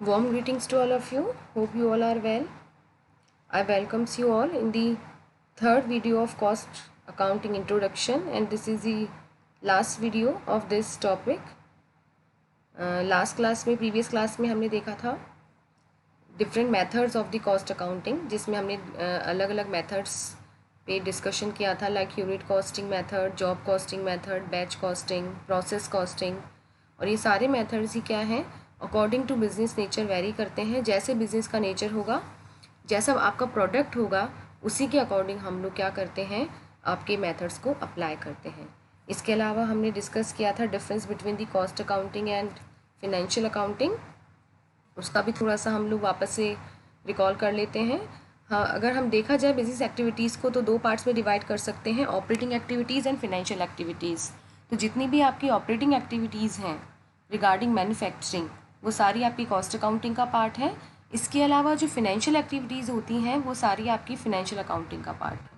Warm greetings to all of you. Hope you all are well. I welcomes you all in the third video of cost accounting introduction, and this is the last video of this topic. Previous class में हमने देखा था different methods of the cost accounting, जिसमें हमने अलग अलग methods पे discussion किया था, like unit costing method, job costing method, batch costing, process costing. और ये सारे मेथड्स ही क्या हैं, according to business nature vary करते हैं। जैसे बिजनेस का नेचर होगा, जैसा आपका प्रोडक्ट होगा, उसी के अकॉर्डिंग हम लोग क्या करते हैं, आपके मेथड्स को अप्लाई करते हैं। इसके अलावा हमने डिस्कस किया था difference between the cost accounting and financial accounting, उसका भी थोड़ा सा हम लोग वापस से रिकॉल कर लेते हैं। हाँ, अगर हम देखा जाए बिजनेस एक्टिविटीज़ को तो दो पार्ट्स में डिवाइड कर सकते हैं, operating activities and financial activities. तो जितनी भी आपकी ऑपरेटिंग एक्टिविटीज़ हैं रिगार्डिंग मैन्युफैक्चरिंग, वो सारी आपकी कॉस्ट अकाउंटिंग का पार्ट है। इसके अलावा जो फिनेंशियल एक्टिविटीज़ होती हैं वो सारी आपकी फिनेंशियल अकाउंटिंग का पार्ट है।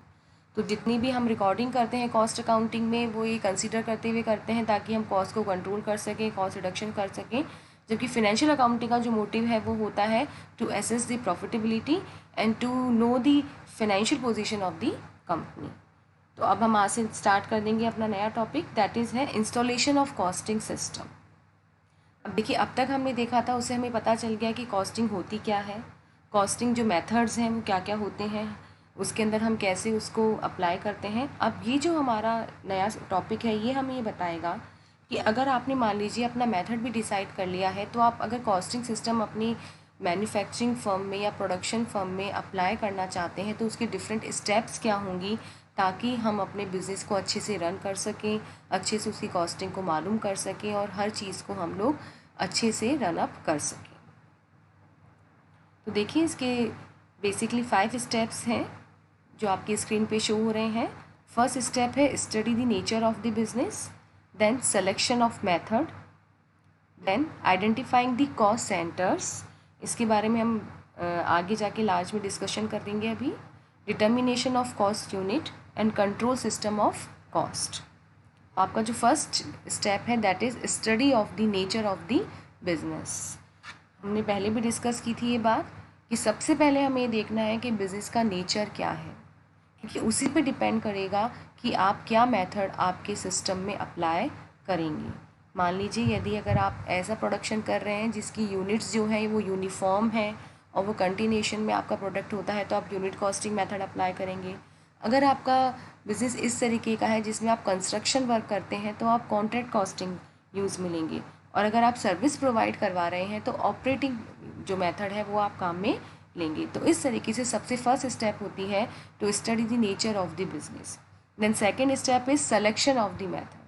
तो जितनी भी हम रिकॉर्डिंग करते हैं कॉस्ट अकाउंटिंग में, वो ये कंसीडर करते हुए करते हैं ताकि हम कॉस्ट को कंट्रोल कर सकें, कॉस्ट रिडक्शन कर सकें। जबकि फिनेंशियल अकाउंटिंग का जो मोटिव है वो होता है to assess the profitability and to know the financial position of the company. तो अब हम आज से स्टार्ट कर देंगे अपना नया टॉपिक, दैट इज़ है इंस्टॉलेशन ऑफ कॉस्टिंग सिस्टम। अब देखिए, अब तक हमने देखा था, उससे हमें पता चल गया कि कॉस्टिंग होती क्या है, कॉस्टिंग जो मेथड्स हैं वो क्या क्या होते हैं, उसके अंदर हम कैसे उसको अप्लाई करते हैं। अब ये जो हमारा नया टॉपिक है, ये हमें ये बताएगा कि अगर आपने मान लीजिए अपना मेथड भी डिसाइड कर लिया है, तो आप अगर कॉस्टिंग सिस्टम अपनी मैन्युफैक्चरिंग फर्म में या प्रोडक्शन फर्म में अप्लाई करना चाहते हैं तो उसके डिफरेंट स्टेप्स क्या होंगी, ताकि हम अपने बिज़नेस को अच्छे से रन कर सकें, अच्छे से उसकी कॉस्टिंग को मालूम कर सकें और हर चीज़ को हम लोग अच्छे से रन अप कर सकें। तो देखिए, इसके बेसिकली 5 स्टेप्स हैं जो आपकी स्क्रीन पे शो हो रहे हैं। फर्स्ट स्टेप है study the nature of the business, then selection of method, then identifying the cost centres, इसके बारे में हम आगे जाके लास्ट में डिस्कशन कर देंगे अभी। Determination of cost unit and control system of cost. आपका जो फर्स्ट स्टेप है that is study of the nature of the business. हमने पहले भी डिस्कस की थी ये बात कि सबसे पहले हमें ये देखना है कि बिज़नेस का नेचर क्या है, क्योंकि उसी पे डिपेंड करेगा कि आप क्या मेथड आपके सिस्टम में अप्लाई करेंगे। मान लीजिए यदि अगर आप ऐसा प्रोडक्शन कर रहे हैं जिसकी यूनिट्स जो हैं वो यूनिफॉर्म है और वो कंटिन्यूशन में आपका प्रोडक्ट होता है, तो आप यूनिट कॉस्टिंग मेथड अप्लाई करेंगे। अगर आपका बिज़नेस इस तरीके का है जिसमें आप कंस्ट्रक्शन वर्क करते हैं तो आप कॉन्ट्रैक्ट कॉस्टिंग यूज़ में लेंगे, और अगर आप सर्विस प्रोवाइड करवा रहे हैं तो ऑपरेटिंग जो मेथड है वो आप काम में लेंगे। तो इस तरीके से सबसे फर्स्ट स्टेप होती है to study the nature of the business. Then second step is selection of the method.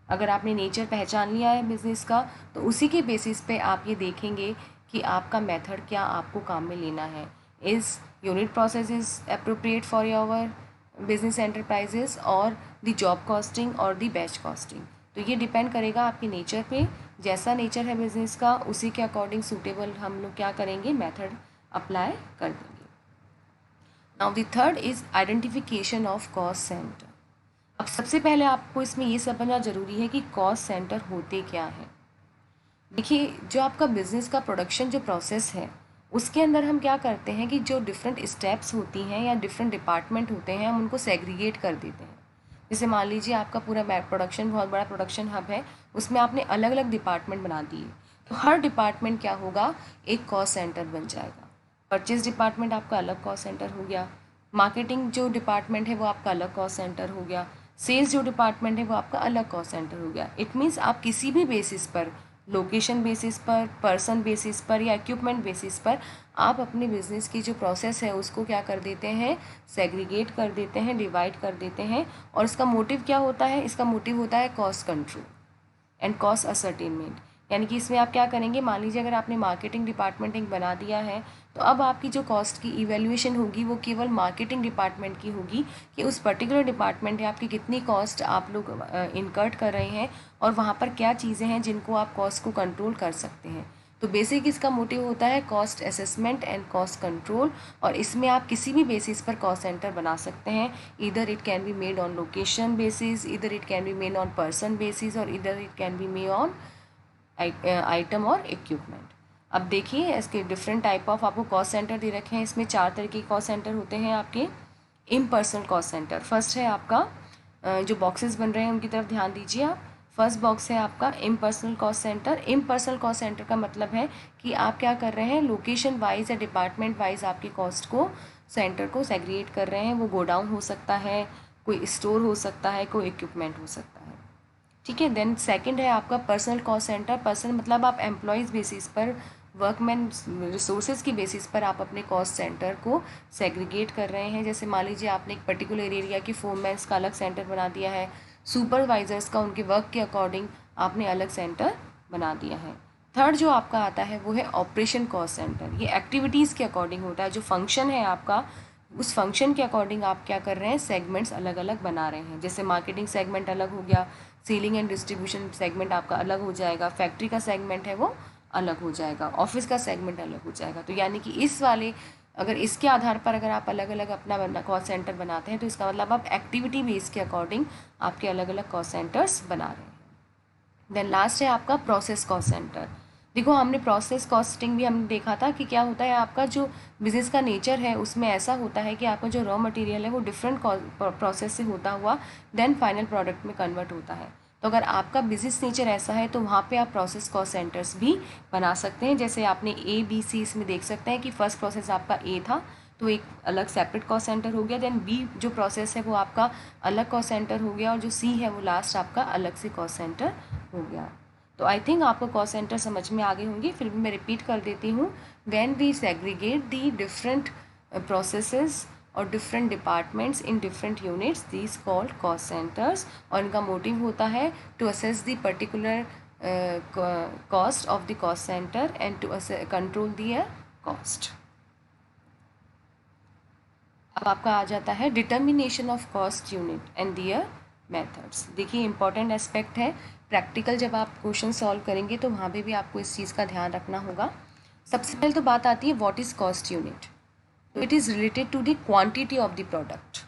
अगर आपने नेचर पहचान लिया है बिजनेस का, तो उसी के बेसिस पे आप ये देखेंगे कि आपका मेथड क्या आपको काम में लेना है। Is unit process is appropriate for your business enterprises और द जॉब कॉस्टिंग और द बैच कॉस्टिंग। तो ये डिपेंड करेगा आपके नेचर पे। जैसा नेचर है बिजनेस का, उसी के अकॉर्डिंग सूटेबल हम लोग क्या करेंगे, मेथड अप्लाई कर देंगे। Now the third is identification of cost centre. अब सबसे पहले आपको इसमें ये समझना ज़रूरी है कि कॉस्ट सेंटर होते क्या है। देखिए, जो आपका बिजनेस का प्रोडक्शन जो प्रोसेस है उसके अंदर हम क्या करते हैं कि जो डिफरेंट स्टेप्स होती हैं या डिफरेंट डिपार्टमेंट होते हैं, हम उनको सेग्रीगेट कर देते हैं। जैसे मान लीजिए आपका पूरा प्रोडक्शन बहुत बड़ा प्रोडक्शन हब है, उसमें आपने अलग अलग डिपार्टमेंट बना दिए, तो हर डिपार्टमेंट क्या होगा, एक कॉस्ट सेंटर बन जाएगा। परचेज डिपार्टमेंट आपका अलग कॉस्ट सेंटर हो गया, मार्केटिंग जो डिपार्टमेंट है वो आपका अलग कॉस्ट सेंटर हो गया, सेल्स जो डिपार्टमेंट है वो आपका अलग कॉस्ट सेंटर हो गया। इट मीन्स आप किसी भी बेसिस पर, लोकेशन बेसिस पर, पर्सन बेसिस पर या इक्विपमेंट बेसिस पर, आप अपने बिजनेस की जो प्रोसेस है उसको क्या कर देते हैं, सेग्रीगेट कर देते हैं, डिवाइड कर देते हैं। और इसका मोटिव क्या होता है, इसका मोटिव होता है cost control and cost ascertainment. यानी कि इसमें आप क्या करेंगे, मान लीजिए अगर आपने मार्केटिंग डिपार्टमेंट एक बना दिया है, तो अब आपकी जो कॉस्ट की इवैल्यूएशन होगी वो केवल मार्केटिंग डिपार्टमेंट की होगी कि उस पर्टिकुलर डिपार्टमेंट में आपकी कितनी कॉस्ट आप लोग इनकर्ट कर रहे हैं और वहाँ पर क्या चीज़ें हैं जिनको आप कॉस्ट को कंट्रोल कर सकते हैं। तो बेसिक इसका मोटिव होता है cost assessment and cost control, और इसमें आप किसी भी बेसिस पर कॉस्ट सेंटर बना सकते हैं। इधर it can be made on location basis, इधर it can be made on person basis, और इधर it can be made on item और इक्विपमेंट। अब देखिए इसके डिफरेंट टाइप ऑफ आपको कॉस्ट सेंटर दे रखे हैं। इसमें 4 तरह के कॉस्ट सेंटर होते हैं आपके। इम्पर्सनल कॉस्ट सेंटर फर्स्ट है आपका, जो बॉक्सेस बन रहे हैं उनकी तरफ ध्यान दीजिए आप। फर्स्ट बॉक्स है आपका impersonal cost centre. Impersonal cost centre का मतलब है कि आप क्या कर रहे हैं, लोकेशन वाइज या डिपार्टमेंट वाइज आपके कॉस्ट को सेंटर को सेग्रीगेट कर रहे हैं। वो गोडाउन हो सकता है, कोई स्टोर हो सकता है, कोई इक्विपमेंट हो सकता है, ठीक है। देन सेकंड है आपका पर्सनल कॉस्ट सेंटर। पर्सनल मतलब आप एम्प्लॉयज़ बेसिस पर, वर्कमैन रिसोर्सेज की बेसिस पर आप अपने कॉस्ट सेंटर को सेग्रीगेट कर रहे हैं। जैसे मान लीजिए आपने एक पर्टिकुलर एरिया की फोरमैन्स का अलग सेंटर बना दिया है, सुपरवाइजर्स का उनके वर्क के अकॉर्डिंग आपने अलग सेंटर बना दिया है। थर्ड जो आपका आता है वो है ऑपरेशन कॉस्ट सेंटर। ये एक्टिविटीज़ के अकॉर्डिंग होता है, जो फंक्शन है आपका उस फंक्शन के अकॉर्डिंग आप क्या कर रहे हैं, सेगमेंट्स अलग अलग बना रहे हैं। जैसे मार्केटिंग सेगमेंट अलग हो गया, सेलिंग एंड डिस्ट्रीब्यूशन सेगमेंट आपका अलग हो जाएगा, फैक्ट्री का सेगमेंट है वो अलग हो जाएगा, ऑफिस का सेगमेंट अलग हो जाएगा। तो यानी कि इस वाले अगर इसके आधार पर अगर आप अलग अलग अपना कॉस्ट सेंटर बनाते हैं तो इसका मतलब आप एक्टिविटी बेस के अकॉर्डिंग आपके अलग अलग कॉस्ट सेंटर्स बना रहे हैं। देन लास्ट है आपका प्रोसेस कॉस्ट सेंटर। देखो हमने प्रोसेस कॉस्टिंग भी हमने देखा था कि क्या होता है, आपका जो बिज़नेस का नेचर है उसमें ऐसा होता है कि आपका जो रॉ मटेरियल है वो डिफरेंट प्रोसेस से होता हुआ देन फाइनल प्रोडक्ट में कन्वर्ट होता है। तो अगर आपका बिजनेस नेचर ऐसा है तो वहाँ पे आप प्रोसेस कॉस्ट सेंटर्स भी बना सकते हैं। जैसे आपने ABC इसमें देख सकते हैं कि फर्स्ट प्रोसेस आपका A था तो एक अलग सेपरेट कॉस्ट सेंटर हो गया, देन B जो प्रोसेस है वो आपका अलग कॉस्ट सेंटर हो गया, और जो C है वो लास्ट आपका अलग से कॉस्ट सेंटर हो गया। तो आई थिंक आपको कॉस्ट सेंटर समझ में आ गए होंगे, फिर भी मैं रिपीट कर देती हूँ। When we segregate the different processes और different departments in different units, these called cost centres, और इनका मोटिव होता है to assess the particular cost of the cost centre and to control their cost. अब आपका आ जाता है determination of cost unit and their methods. देखिए इंपॉर्टेंट एस्पेक्ट है, प्रैक्टिकल जब आप क्वेश्चन सॉल्व करेंगे तो वहाँ पे भी आपको इस चीज़ का ध्यान रखना होगा। सबसे पहले तो बात आती है व्हाट इज़ कॉस्ट यूनिट। तो it is related to the quantity of the product.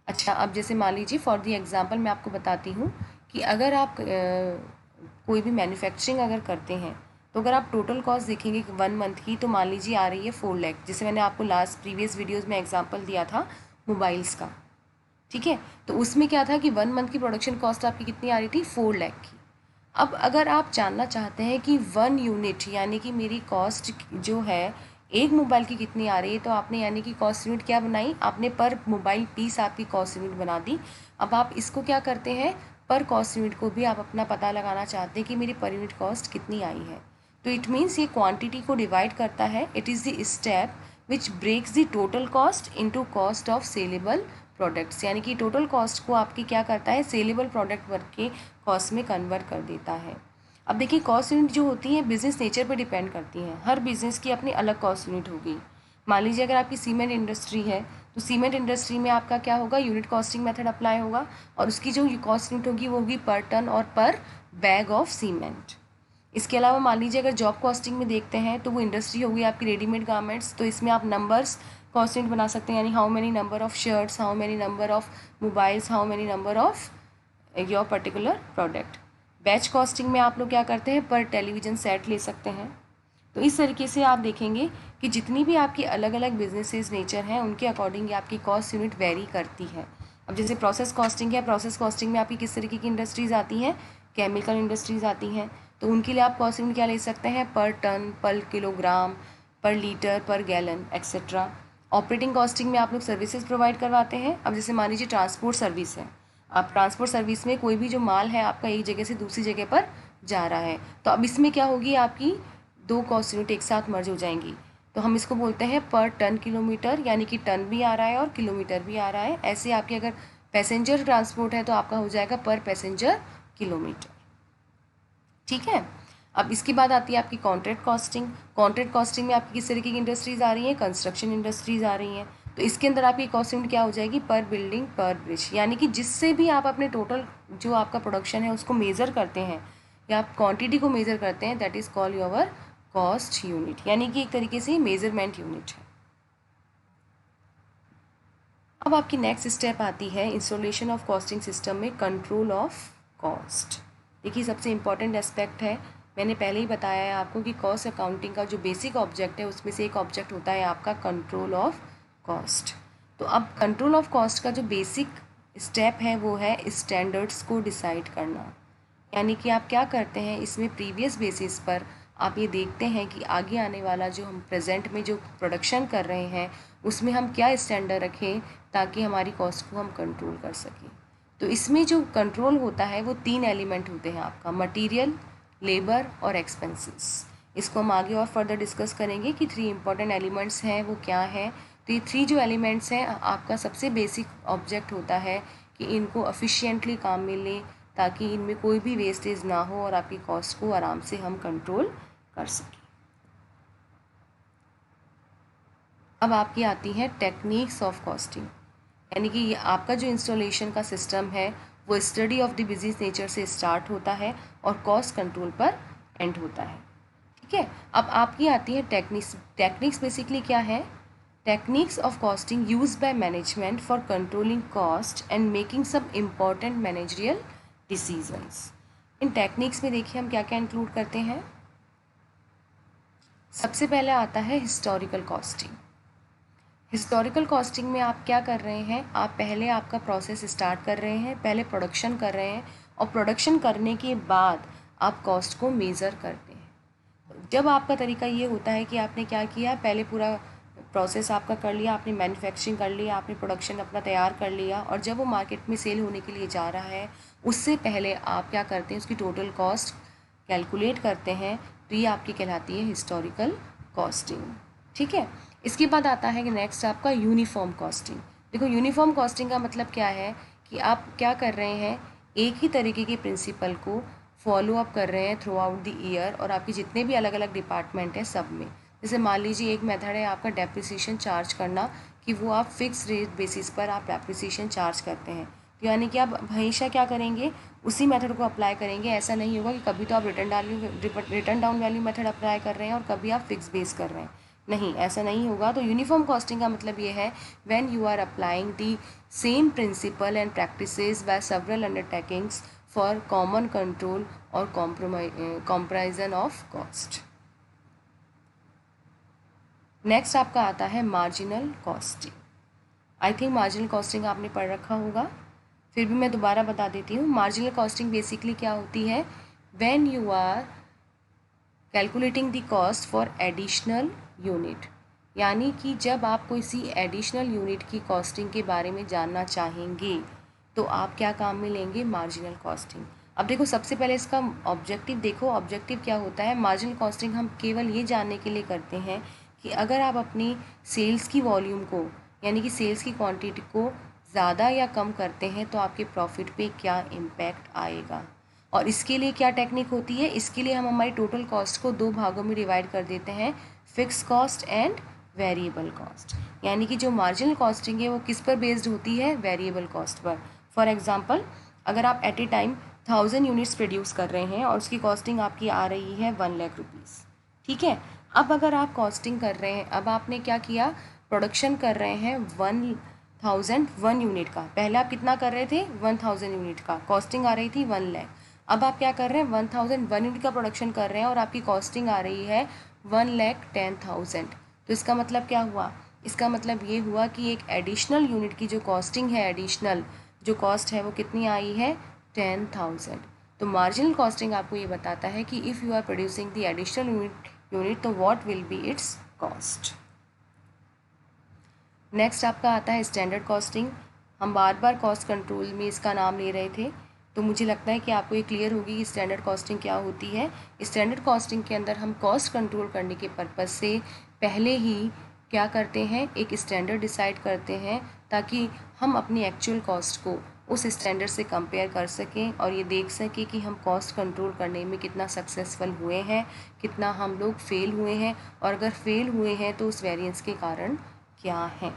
अच्छा, अब जैसे मान लीजिए फॉर द एग्जांपल मैं आपको बताती हूँ कि अगर आप कोई भी मैन्युफैक्चरिंग अगर करते हैं तो अगर आप टोटल कॉस्ट देखेंगे 1 मंथ की तो मान लीजिए आ रही है 4 लाख, जैसे मैंने आपको लास्ट प्रीवियस वीडियोज़ में एग्जाम्पल दिया था मोबाइल्स का, ठीक है। तो उसमें क्या था कि 1 मंथ की प्रोडक्शन कॉस्ट आपकी कितनी आ रही थी, 4 लाख की। अब अगर आप जानना चाहते हैं कि 1 यूनिट यानी कि मेरी कॉस्ट जो है एक मोबाइल की कितनी आ रही है, तो आपने यानी कि कॉस्ट यूनिट क्या बनाई, आपने पर मोबाइल पीस आपकी कॉस्ट यूनिट बना दी। अब आप इसको क्या करते हैं, पर कॉस्ट यूनिट को भी आप अपना पता लगाना चाहते हैं कि मेरी पर यूनिट कॉस्ट कितनी आई है। तो इट मीन्स ये क्वांटिटी को डिवाइड करता है। It is the step which breaks the total cost into cost of saleable products, यानी कि टोटल कॉस्ट को आपकी क्या करता है, सेलेबल प्रोडक्ट वर्क के कॉस्ट में कन्वर्ट कर देता है। अब देखिए कॉस्ट यूनिट जो होती है बिजनेस नेचर पर डिपेंड करती हैं। हर बिजनेस की अपनी अलग कॉस्ट यूनिट होगी। मान लीजिए अगर आपकी सीमेंट इंडस्ट्री है तो सीमेंट इंडस्ट्री में आपका क्या होगा, यूनिट कॉस्टिंग मेथड अप्लाई होगा, और उसकी जो कॉस्ट यूनिट होगी वो होगी पर टन और पर बैग ऑफ सीमेंट। इसके अलावा मान लीजिए अगर जॉब कॉस्टिंग में देखते हैं तो वो इंडस्ट्री होगी आपकी रेडीमेड गारमेंट्स, तो इसमें आप नंबर्स कॉस्ट यूनिट बना सकते हैं, यानी how many number of shirts, how many number of mobiles, how many number of your particular product. Batch costing में आप लोग क्या करते हैं, पर टेलीविज़न सेट ले सकते हैं। तो इस तरीके से आप देखेंगे कि जितनी भी आपकी अलग अलग बिजनेसेस नेचर हैं उनके अकॉर्डिंग आपकी कॉस्ट यूनिट वेरी करती है। अब जैसे प्रोसेस कॉस्टिंग है, प्रोसेस कॉस्टिंग में आपकी किस तरीके की इंडस्ट्रीज़ आती हैं, केमिकल इंडस्ट्रीज़ आती हैं, तो उनके लिए आप कॉस्ट यूनिट क्या ले सकते हैं, पर टन, पर किलोग्राम, पर लीटर, पर गैलन एक्सेट्रा। ऑपरेटिंग कॉस्टिंग में आप लोग सर्विसेज प्रोवाइड करवाते हैं। अब जैसे मान लीजिए ट्रांसपोर्ट सर्विस है, आप ट्रांसपोर्ट सर्विस में कोई भी जो माल है आपका एक जगह से दूसरी जगह पर जा रहा है, तो अब इसमें क्या होगी, आपकी 2 कॉस्ट यूनिट एक साथ मर्ज हो जाएंगी। तो हम इसको बोलते हैं पर टन किलोमीटर, यानी कि टन भी आ रहा है और किलोमीटर भी आ रहा है। ऐसे आपकी अगर पैसेंजर ट्रांसपोर्ट है तो आपका हो जाएगा पर पैसेंजर किलोमीटर, ठीक है। अब इसके बाद आती है आपकी कॉन्ट्रैक्ट कॉस्टिंग। कॉन्ट्रैक्ट कॉस्टिंग में आपकी किस तरीके की इंडस्ट्रीज़ आ रही हैं, कंस्ट्रक्शन इंडस्ट्रीज़ आ रही हैं। तो इसके अंदर आपकी कॉस्ट यूनिट क्या हो जाएगी, पर बिल्डिंग पर ब्रिज, यानी कि जिससे भी आप अपने टोटल जो आपका प्रोडक्शन है उसको मेज़र करते हैं या आप क्वांटिटी को मेज़र करते हैं, that is call your cost unit, यानी कि एक तरीके से मेजरमेंट यूनिट है। अब आपकी नेक्स्ट स्टेप आती है इंस्टॉलेशन ऑफ कॉस्टिंग सिस्टम में कंट्रोल ऑफ कॉस्ट। देखिए सबसे इंपॉर्टेंट एस्पेक्ट है मैंने पहले ही बताया है आपको कि कॉस्ट अकाउंटिंग का जो बेसिक ऑब्जेक्ट है उसमें से एक ऑब्जेक्ट होता है आपका कंट्रोल ऑफ कॉस्ट। तो अब कंट्रोल ऑफ कॉस्ट का जो बेसिक स्टेप है वो है स्टैंडर्ड्स को डिसाइड करना। यानी कि आप क्या करते हैं, इसमें प्रीवियस बेसिस पर आप ये देखते हैं कि आगे आने वाला जो हम प्रेजेंट में जो प्रोडक्शन कर रहे हैं उसमें हम क्या स्टैंडर्ड रखें ताकि हमारी कॉस्ट को हम कंट्रोल कर सकें। तो इसमें जो कंट्रोल होता है वो 3 एलिमेंट होते हैं आपका, मटेरियल, लेबर और एक्सपेंसेस। इसको हम आगे और फर्दर डिस्कस करेंगे कि 3 इंपॉर्टेंट एलिमेंट्स हैं वो क्या हैं। तो ये 3 जो एलिमेंट्स हैं आपका सबसे बेसिक ऑब्जेक्ट होता है कि इनको एफिशिएंटली काम मिले ताकि इनमें कोई भी वेस्टेज ना हो और आपकी कॉस्ट को आराम से हम कंट्रोल कर सकें। अब आपकी आती है टेक्निक्स ऑफ कॉस्टिंग, यानी कि ये आपका जो इंस्टॉलेशन का सिस्टम है वो study of the business nature से स्टार्ट होता है और कॉस्ट कंट्रोल पर एंड होता है। ठीक है, अब आपकी आती है टेक्निक्स। टेक्निक्स बेसिकली क्या है? Techniques of costing use by management for controlling cost and making some important managerial decisions. इन टेक्निक्स में देखिए हम क्या क्या इंक्लूड करते हैं। सबसे पहले आता है हिस्टोरिकल कॉस्टिंग। हिस्टोरिकल कॉस्टिंग में आप क्या कर रहे हैं, आप पहले आपका प्रोसेस स्टार्ट कर रहे हैं, पहले प्रोडक्शन कर रहे हैं और प्रोडक्शन करने के बाद आप कॉस्ट को मेज़र करते हैं। जब आपका तरीका ये होता है कि आपने क्या किया, पहले पूरा प्रोसेस आपका कर लिया, आपने मैन्युफैक्चरिंग कर लिया, आपने प्रोडक्शन अपना तैयार कर लिया और जब वो मार्केट में सेल होने के लिए जा रहा है उससे पहले आप क्या करते हैं, उसकी टोटल कॉस्ट कैलकुलेट करते हैं। तो ये आपकी कहलाती है हिस्टोरिकल कॉस्टिंग। ठीक है, इसके बाद आता है कि नेक्स्ट आपका यूनिफॉर्म कॉस्टिंग। देखो यूनिफॉर्म कॉस्टिंग का मतलब क्या है कि आप क्या कर रहे हैं, एक ही तरीके के प्रिंसिपल को फॉलो अप कर रहे हैं थ्रू आउट द ईयर और आपके जितने भी अलग अलग डिपार्टमेंट हैं सब में। जैसे मान लीजिए एक मेथड है आपका डेप्रिसिएशन चार्ज करना, कि वो आप फिक्स रेट बेसिस पर आप डेप्रिसिएशन चार्ज करते हैं। तो यानी कि आप हमेशा क्या करेंगे, उसी मेथड को अप्लाई करेंगे। ऐसा नहीं होगा कि कभी तो आप return down value method apply कर रहे हैं और कभी आप फिक्स बेस कर रहे हैं, नहीं ऐसा नहीं होगा। तो यूनिफॉर्म कॉस्टिंग का मतलब ये है when you are applying the same principle and practices by several undertakings for common control और कंपैरिजन ऑफ कॉस्ट। नेक्स्ट आपका आता है marginal costing. I think marginal costing आपने पढ़ रखा होगा, फिर भी मैं दोबारा बता देती हूँ। मार्जिनल कॉस्टिंग बेसिकली क्या होती है, when you are calculating the cost for additional unit, यानी कि जब आप किसी एडिशनल यूनिट की कॉस्टिंग के बारे में जानना चाहेंगे तो आप क्या काम में लेंगे, मार्जिनल कॉस्टिंग। अब देखो सबसे पहले इसका ऑब्जेक्टिव देखो, ऑब्जेक्टिव क्या होता है। मार्जिनल कॉस्टिंग हम केवल ये जानने के लिए करते हैं कि अगर आप अपनी सेल्स की वॉल्यूम को यानी कि सेल्स की क्वांटिटी को ज़्यादा या कम करते हैं तो आपके प्रॉफिट पे क्या इम्पैक्ट आएगा। और इसके लिए क्या टेक्निक होती है, इसके लिए हम हमारी टोटल कॉस्ट को 2 भागों में डिवाइड कर देते हैं, fix cost and variable cost. यानी कि जो मार्जिनल कॉस्टिंग है वो किस पर बेस्ड होती है, वेरिएबल कॉस्ट पर। फॉर एग्जांपल अगर आप at a time 1000 units produce कर रहे हैं और उसकी कॉस्टिंग आपकी आ रही है 1 लाख रुपीज़, ठीक है। अब अगर आप कॉस्टिंग कर रहे हैं, अब आपने क्या किया, प्रोडक्शन कर रहे हैं 1001 यूनिट का, पहले आप कितना कर रहे थे 1000 यूनिट का, कॉस्टिंग आ रही थी 1 लाख। अब आप क्या कर रहे हैं 1001 यूनिट का प्रोडक्शन कर रहे हैं और आपकी कॉस्टिंग आ रही है 1,10,000। तो इसका मतलब क्या हुआ, इसका मतलब ये हुआ कि एक एडिशनल यूनिट की जो कॉस्टिंग है, एडिशनल जो कॉस्ट है वो कितनी आई है 10,000। तो मार्जिनल कॉस्टिंग आपको ये बताता है कि if you are producing the additional unit तो what will be its cost. Next आपका आता है स्टैंडर्ड कॉस्टिंग। हम बार बार कॉस्ट कंट्रोल में इसका नाम ले रहे थे, तो मुझे लगता है कि आपको ये क्लियर होगी कि स्टैंडर्ड कॉस्टिंग क्या होती है। स्टैंडर्ड कॉस्टिंग के अंदर हम कॉस्ट कंट्रोल करने के पर्पज़ से पहले ही क्या करते हैं, एक स्टैंडर्ड डिसाइड करते हैं ताकि हम अपनी एक्चुअल कॉस्ट को उस स्टैंडर्ड से कंपेयर कर सकें और ये देख सकें कि हम कॉस्ट कंट्रोल करने में कितना सक्सेसफुल हुए हैं, कितना हम लोग फेल हुए हैं, और अगर फेल हुए हैं तो उस वेरिएंस के कारण क्या है।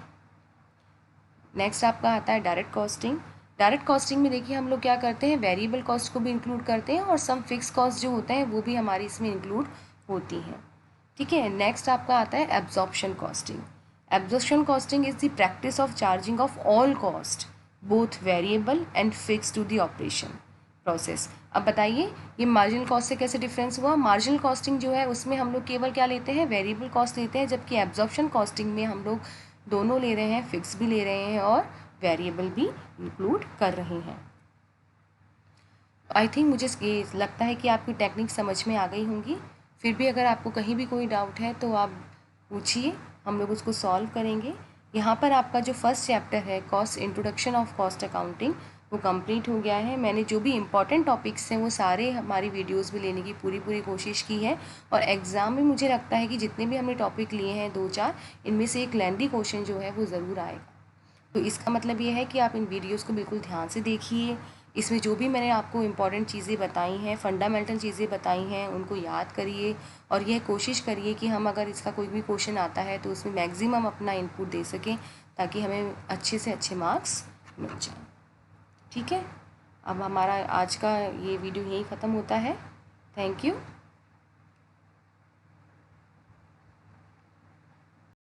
नेक्स्ट आपका आता है डायरेक्ट कॉस्टिंग। डायरेक्ट कॉस्टिंग में देखिए हम लोग क्या करते हैं, वेरिएबल कॉस्ट को भी इंक्लूड करते हैं और सम फिक्स कॉस्ट जो होते हैं वो भी हमारी इसमें इंक्लूड होती हैं, ठीक है। नेक्स्ट आपका आता है absorption costing. Absorption costing is the practice of charging of all cost both variable and fix to the operation. Process. अब बताइए ये मार्जिनल कॉस्ट से कैसे डिफरेंस हुआ। मार्जिनल कॉस्टिंग जो है उसमें हम लोग केवल क्या लेते हैं, वेरिएबल कॉस्ट लेते हैं, जबकि एब्जॉर्प्शन कॉस्टिंग में हम लोग दोनों ले रहे हैं, फिक्स भी ले रहे हैं और वेरिएबल भी इंक्लूड कर रहे हैं। आई थिंक मुझे ये लगता है कि आपकी टेक्निक समझ में आ गई होंगी। फिर भी अगर आपको कहीं भी कोई डाउट है तो आप पूछिए, हम लोग उसको सॉल्व करेंगे। यहाँ पर आपका जो फर्स्ट चैप्टर है cost introduction of cost accounting वो कंप्लीट हो गया है। मैंने जो भी इम्पॉर्टेंट टॉपिक्स हैं वो सारे हमारी वीडियोस में लेने की पूरी कोशिश की है, और एग्ज़ाम में मुझे लगता है कि जितने भी हमने टॉपिक लिए हैं 2-4, इनमें से एक लेंथी क्वेश्चन जो है वो ज़रूर आएगा। तो इसका मतलब ये है कि आप इन वीडियोस को बिल्कुल ध्यान से देखिए। इसमें जो भी मैंने आपको इम्पॉर्टेंट चीज़ें बताई हैं, फंडामेंटल चीज़ें बताई हैं, उनको याद करिए और यह कोशिश करिए कि हम अगर इसका कोई भी क्वेश्चन आता है तो उसमें मैक्सिमम अपना इनपुट दे सकें, ताकि हमें अच्छे से अच्छे मार्क्स मिल जाएं। ठीक है, अब हमारा आज का ये वीडियो यहीं ख़त्म होता है। Thank you.